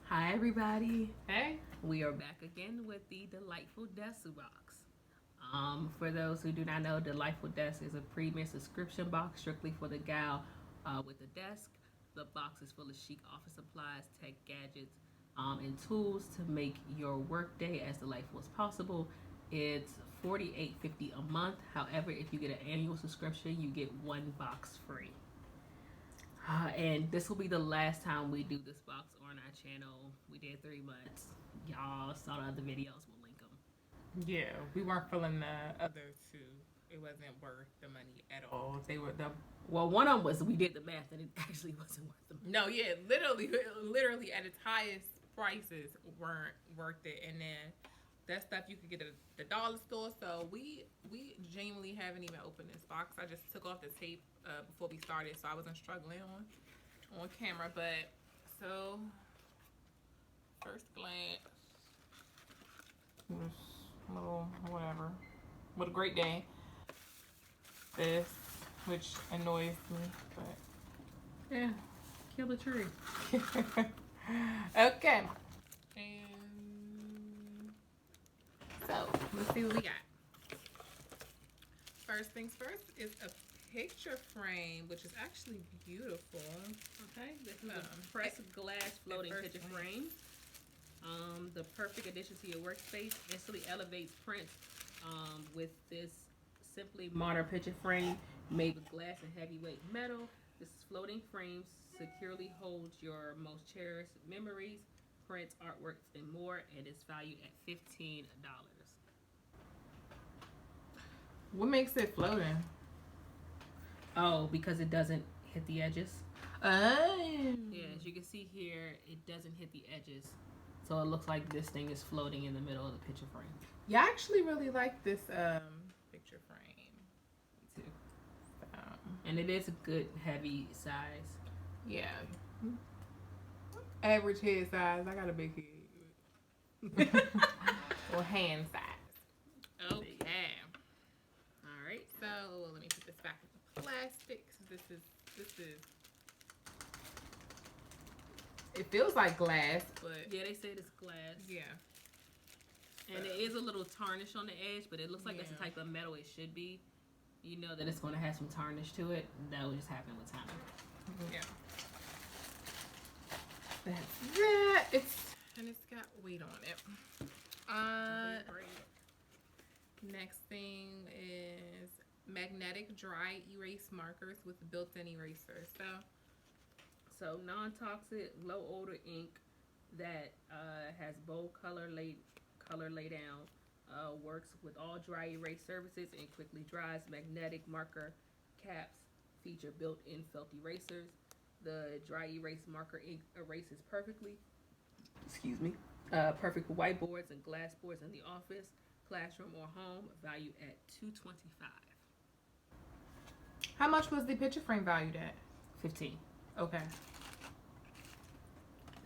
Hi everybody. Hey. We are back again with the Delightful Desk box. For those who do not know, Delightful Desk is a premium subscription box strictly for the gal with a desk. The box is full of chic office supplies, tech gadgets, and tools to make your workday as delightful as possible. It's $48.50 a month. However, if you get an annual subscription, you get one box free. And this will be the last time we do this box on our channel. We did 3 months. Y'all saw the other videos. We'll link them. Yeah, we weren't feeling the other two. It wasn't worth the money at all. They were the Well, one of them was we did the math and it actually wasn't worth the money. no, yeah, literally at its highest prices weren't worth it. And then that stuff you could get at the dollar store. So we genuinely haven't even opened this box. I just took off the tape before we started, so I wasn't struggling on camera. But so first glance, was little whatever. What a great day. This, which annoys me, but Yeah, kill the tree. okay. And so let's see what we got. First things first is a picture frame, which is actually beautiful. Okay, this is a pressed glass floating picture frame. The perfect addition to your workspace. Instantly elevates prints with this simply modern picture frame made with glass and heavyweight metal. This floating frame securely holds your most cherished memories, prints, artworks, and more, and is valued at $15. What makes it floating? Oh, because it doesn't hit the edges. Oh. Yeah, as you can see here, it doesn't hit the edges. So it looks like this thing is floating in the middle of the picture frame. Yeah, I actually really like this picture frame. Me too. And it is a good heavy size. Yeah. Average head size. I got a big head. Or hand size. Okay. All right. So let me put this back in the plastic. This is. It feels like glass, but yeah, they said it's glass. Yeah. And it is a little tarnish on the edge, but it looks like that's the type of metal it should be. You know that it's going to have some tarnish to it. That will just happen with time. Yeah. That's that. It's got weight on it. Next thing is magnetic dry erase markers with built-in eraser. So non-toxic, low odor ink that has bold color lay down. Works with all dry erase surfaces and quickly dries. Magnetic marker caps feature built-in felt erasers. The dry erase marker ink erases perfectly. Excuse me. Perfect for whiteboards and glass boards in the office, classroom, or home. Valued at $225. How much was the picture frame valued at? $15. Okay.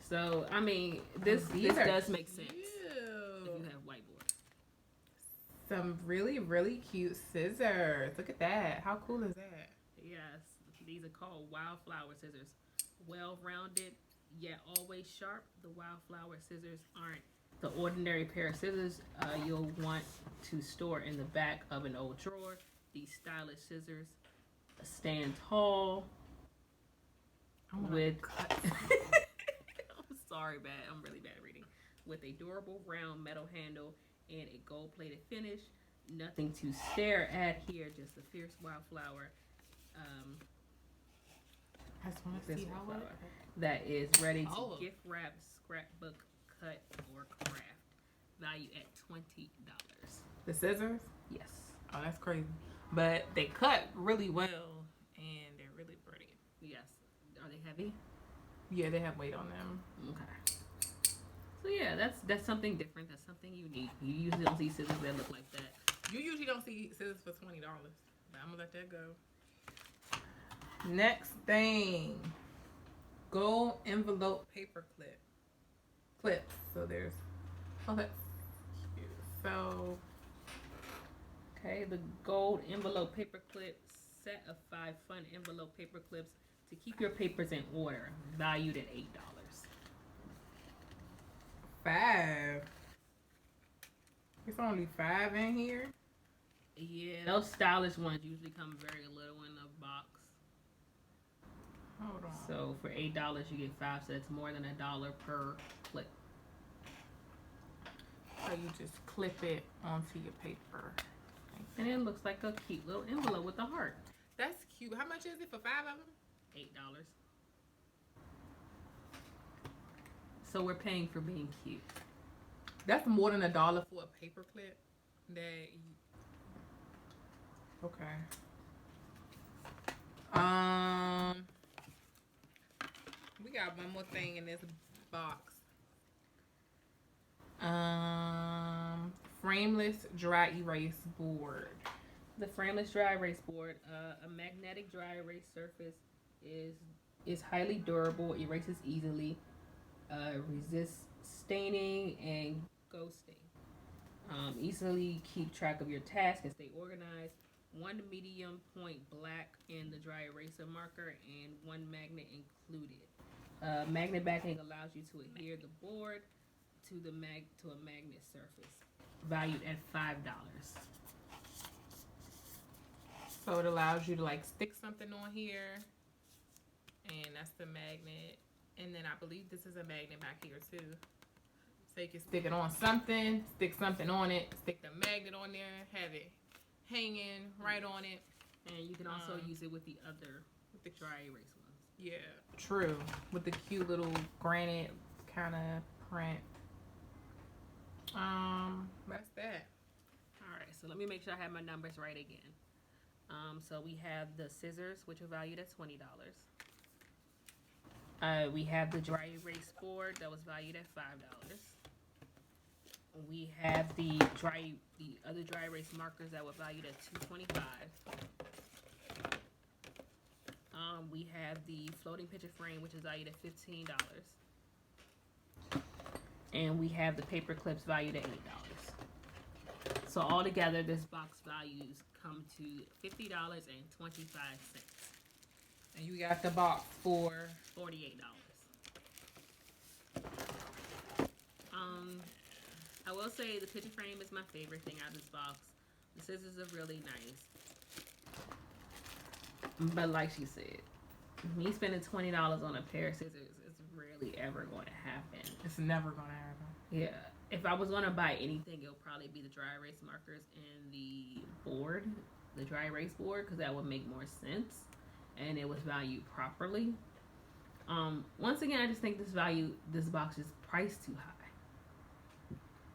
So I mean, this does make sense if you have whiteboard. Some really, really cute scissors. Look at that. How cool is that? Yes, these are called Wildflower Scissors. Well-rounded, yet always sharp. The Wildflower Scissors aren't the ordinary pair of scissors you'll want to store in the back of an old drawer. These stylish scissors stand tall with... I'm sorry, I'm really bad at reading. With a durable round metal handle and a gold-plated finish. Nothing to stare at here, just a fierce wildflower. I just want to see how it that is ready to gift wrap, scrapbook, cut, or craft. Valued at $20. The scissors? Yes. Oh, that's crazy. But they cut really well and they're really pretty. Yes. Are they heavy? Yeah, they have weight on them. Okay. So yeah, that's something different. That's something unique. You usually don't see scissors that look like that. You usually don't see scissors for $20, but I'm gonna let that go. Next thing, gold envelope paper clips. So there's, oh, that's cute. So, okay, the gold envelope paper clip set of 5 fun envelope paper clips to keep your papers in order. Valued at $8. 5. It's only 5 in here. Yeah, those stylish ones usually come very little in the box. Hold on. So for $8 you get 5, so that's more than $1 per clip. So you just clip it onto your paper. And it looks like a cute little envelope with a heart. That's cute. How much is it for 5 of them? $8. So we're paying for being cute. That's more than $1 for a paper clip. Okay. We got one more thing in this box. Frameless dry erase board. The frameless dry erase board, a magnetic dry erase surface, is highly durable, erases easily, resists staining and ghosting. Easily keep track of your task and stay organized. One medium point black in the dry eraser marker and one magnet included. Magnet backing allows you to adhere the board to a magnet surface, valued at $5. So it allows you to like stick something on here, and that's the magnet. And then I believe this is a magnet back here too. So you can stick it on something, stick something on it, stick the magnet on there, have it hanging right on it. And you can also use it with the dry erase ones. Yeah, true. With the cute little granite kind of print. That's that. All right, so let me make sure I have my numbers right again. So we have the scissors, which are valued at $20. We have the dry erase board that was valued at $5. We have the other dry erase markers that were valued at $2.25. We have the floating picture frame, which is valued at $15. And we have the paper clips valued at $8. So altogether, this box values come to $50.25. And you got the box for $48. I will say the picture frame is my favorite thing out of this box. The scissors are really nice. But like she said, me spending $20 on a pair of scissors is rarely ever going to happen. It's never going to happen. Yeah. If I was going to buy anything, it'll probably be the dry erase markers and the board, the dry erase board, because that would make more sense and it was valued properly. Once again, I just think this box is priced too high.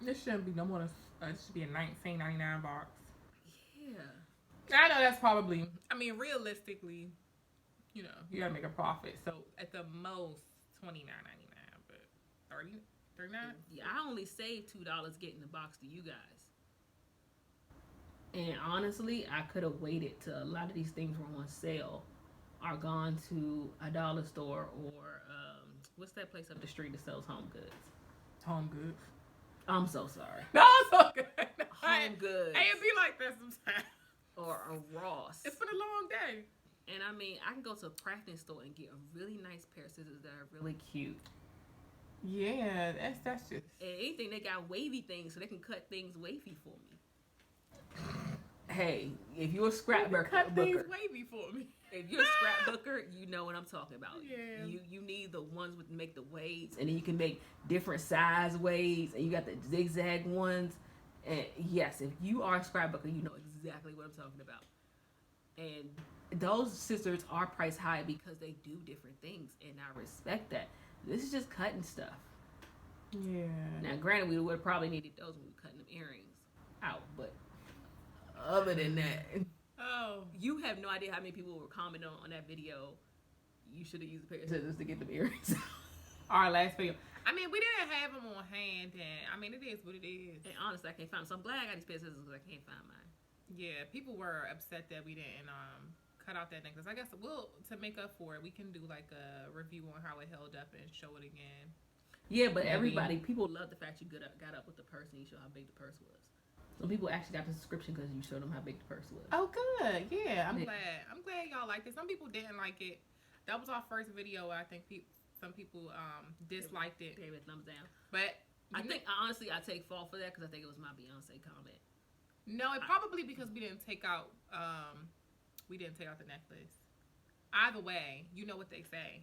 This shouldn't be no more than, it should be a $19.99 box. Yeah. I know that's probably, I mean, realistically, you know, you gotta make a profit. So at the most, $29.99, but $39? Yeah, I only saved $2 getting the box to you guys. And honestly, I could have waited till a lot of these things were on sale or gone to a dollar store or what's that place up the street that sells home goods? Home Goods. I'm so sorry. No, it's so good. Home Goods. Hey, it be like that sometimes. Or a Ross. It's been a long day. And I mean, I can go to a crafting store and get a really nice pair of scissors that are really cute. Yeah, that's just. And anything, they got wavy things so they can cut things wavy for me. Hey, if you're a scrapbooker, cut things wavy for me. If you're a scrapbooker, you know what I'm talking about. Yeah. You need the ones with make the waves, and then you can make different size waves, and you got the zigzag ones. And yes, if you are a scrapbooker, you know exactly what I'm talking about. And those scissors are priced high because they do different things, and I respect that. This is just cutting stuff. Yeah. Now, granted, we would have probably needed those when we were cutting them earrings out, but other than that, you have no idea how many people were commenting on that video. You should have used a pair of scissors to get them earrings out. Our last video. I mean, we didn't have them on hand, and I mean, it is what it is. And honestly, I can't find them. So I'm glad I got these pair of scissors because I can't find mine. Yeah, people were upset that we didn't cut out that necklace. I guess to make up for it, we can do like a review on how it held up and show it again. Yeah, but people love the fact you got up with the purse and you show how big the purse was. Some people actually got the subscription because you showed them how big the purse was. Oh, good. Yeah, I'm glad y'all liked it. Some people didn't like it. That was our first video. I think some people disliked it. Gave it a thumbs down. But I think honestly I take fault for that because I think it was my Beyonce comment. No, it probably because we didn't take out the necklace. Either way, you know what they say.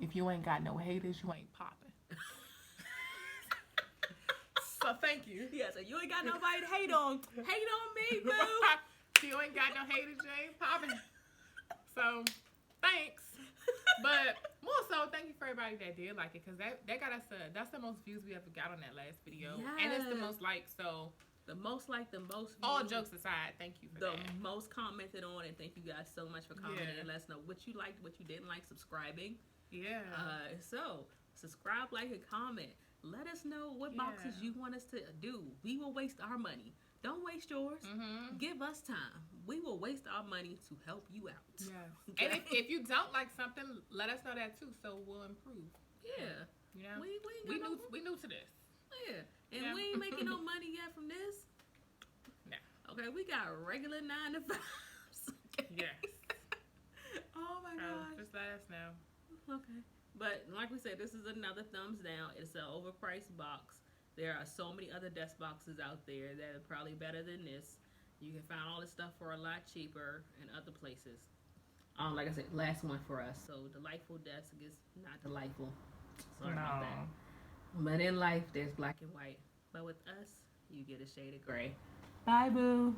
If you ain't got no haters, you ain't popping. So thank you. Yeah, so you ain't got nobody to hate on. Hate on me, boo. You ain't got no haters, you ain't popping. So thanks. But more so, thank you for everybody that did like it, because that got us that's the most views we ever got on that last video. Yes. And it's the most likes, so the most like, the most views. All jokes aside, thank you for the that. most commented on, and thank you guys so much for commenting and let us know what you liked, what you didn't like, subscribing. Yeah. So subscribe, like, and comment. Let us know what boxes you want us to do. We will waste our money. Don't waste yours. Mm-hmm. Give us time. We will waste our money to help you out. Yes. Okay? And if you don't like something, let us know that too, so we'll improve. Yeah. You know, we new to this. Yeah. And we ain't making no money yet from this. No. Okay, we got regular 9 to 5s. Okay. Yes. Oh my gosh. Just let us know. Okay. But like we said, this is another thumbs down. It's an overpriced box. There are so many other desk boxes out there that are probably better than this. You can find all this stuff for a lot cheaper in other places. Like I said, last one for us. So delightful desk is not delightful. Sorry about that. But in life, there's black and white. But with us, you get a shade of gray. Bye, boo.